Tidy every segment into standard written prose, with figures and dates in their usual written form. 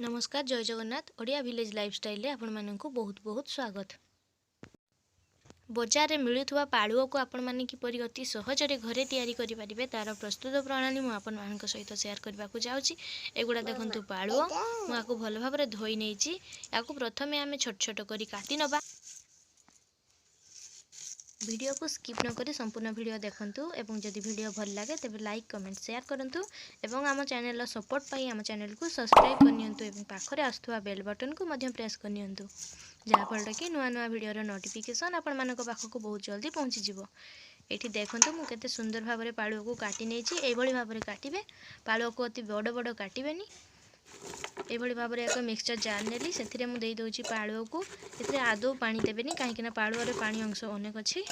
नमस्कार जय Jagannath Odia village lifestyle आपण मानक बहुत बहुत स्वागत। बजार में मिलुवा पालुओ को आपण माने किपरि अति सहजरे घरे तैयारी करि परिबे तार प्रस्तुत प्रणाली मु आपण मानक सहित शेयर करबा को जाउची। एगुडा देखंतु पालुओ मु आकु भल भाबरे धोई नेची। याकु प्रथमे आमे छोट छोट करी काटी नबा। वीडियो को स्किप न करी संपूर्ण वीडियो देखंतु एवं जदि वीडियो भल लागे तबे लाइक कमेंट शेयर करंतु एवं आम चैनल सपोर्ट पाई आम चैनल को सब्सक्राइब करनियंतु एवं पाखरे आस्थुवा बेल बटन को मध्य प्रेस करनियंतु जहा फल कि नुआ नुआ वीडियो रो नोटिफिकेशन आपण मानक पाखक बहुत जल्दी पहुंची जिवो। एठी देखंतु मु केते सुंदर भाबरे पालुओ को काटी नेची। एई भली भाबरे काटिबे, पालुओ को अति बड़ बड़ काटिबेनी। एई भली भाबरे एक मिक्सचर जार नेली सेथिरे मु देई दोची पालुओ को। एथिरे आदौ पानी देबेनी काहे कि ना पालुओ रे पानी अंश अनेक अछि।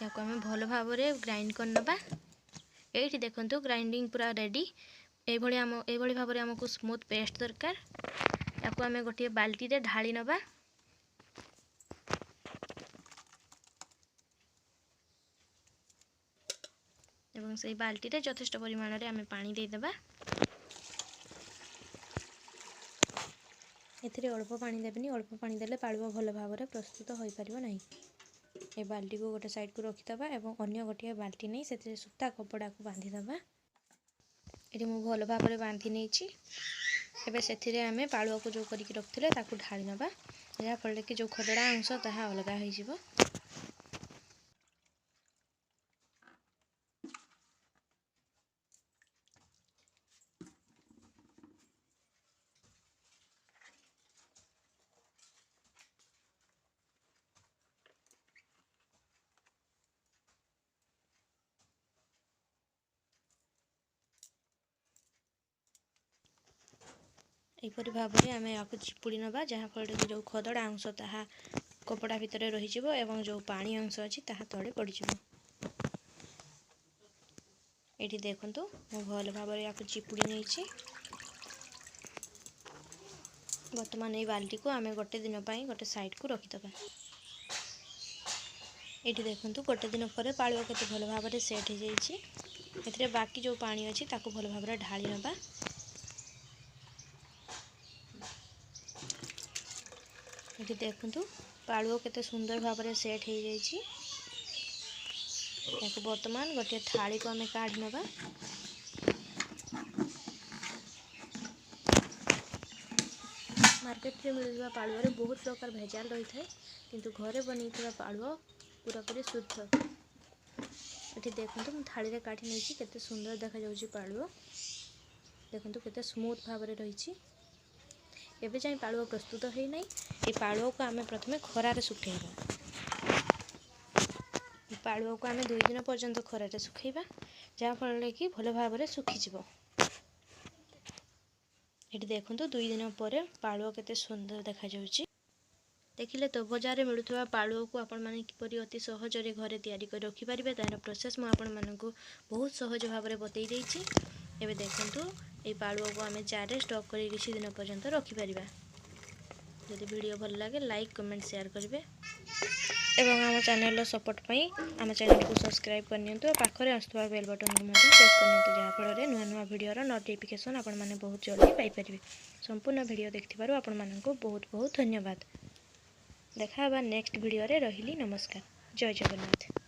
याको आमे भल भाबरे ग्राइंड कर नबा। एठी देखंतु ग्राइंडिंग पूरा रेडी। एई भली भाबरे हमको स्मूथ पेस्ट दरकार। याको आमे गोटे बाल्टी रे ढाली नबा। एवं सेई बाल्टी रे यथेष्ट परिमाण रे आमे पानी दे देबा। एथिरे अल्प पानी देबेनी, अल्प पानी देले पालुओ भल भाबरे प्रस्तुत होई परिबो नाही। ए बाल्टी को गोटे साइड को रखि दबा एवं अन्य गोटे बाल्टी नै सेथिरे सुता कपड़ा को बांधी दबा। एठी मु भल भाबरे बांधी नेछि। एबे सेथिरे आमे पालुओ को जो करिक रखथिले ताकू ढाली नबा। या फल कि जो खडड़ा अंश ताहा अलगा होई जिवो। एपरि भाबरे आमे याकु चिपुड़ी नबा जहा फल कि जो खदड़ा अंश ताहा कपड़ा भितरे रही जिवो एवं जो पानी अंश अछि ताहा तळे पड़ी जिवो। एठी देखंतु मु भल भाबरे याकु चिपुड़ी नेछि। वर्तमान ए बाल्टी को आमे गोटे दिन पई गोटे साइड को रखि दबा। एठी देखंतु गोटे दिन परे पालुओ केते भल भाबरे सेट हो जाईछि। एथिरे बाकी जो पानी अछि ताकू भल भाबरे ढाली नबा। एठी देखंतु पालुओ केते सुंदर भाबरे सेट हो जाईछि। याकु वर्तमान गोटे थाली को आमे काढी नबा। मार्केट रे मिलुवा पालुओ रे बहुत प्रकार भेजाल रही थाए किंतु घरे बनीथिबा पालुओ पूरा पूरी शुद्ध। एठी देखंतु मु थाली रे काढी नेछि केते सुंदर देखा जाउछि पालुओ। देखंतु केते स्मूथ भाबरे रहिछि। एबे जाई पालुओ प्रस्तुत होई नै। ए पालुओ को आमे प्रथमे खरा रे सुखेइबा। पालुओ को आमे 2 दिन पर्यंत खरा रे सुखेइबा जहा फल कि भल भाबरे सुखि जिवो। एठी देखंतु 2 दिन परे पालुओ केते सुंदर देखा जाउछि। देखिले तो बाजार में मिलुवा पालुओ को आपण माने किपरि अति सहज रे घरे तैयारी कर रखि परिबे तार प्रोसेस मु आपण मानकु बहुत सहज भाबरे बतै दैछि। एबे देखंतु ए पालुओ को आमे जार रे स्टॉक करी किछि दिन पर्यंत रखि परिबा। यदि वीडियो भल लागे लाइक कमेंट शेयर करिवे एवं आम चैनल सपोर्ट पाई आम चैनल को सब्सक्राइब करनियंतु पाखरे आस्थुवा बेल बटन को मध्य प्रेस करनियंतु जहा फल रे नुआ नुआ वीडियो रो नोटिफिकेशन आपण माने बहुत जल्दी पाई परिबे। संपूर्ण वीडियो देखथिबारु आपण मानकु बहुत बहुत धन्यवाद। देखा बा नेक्स्ट वीडियो रे रहिली नमस्कार जय जगन्नाथ।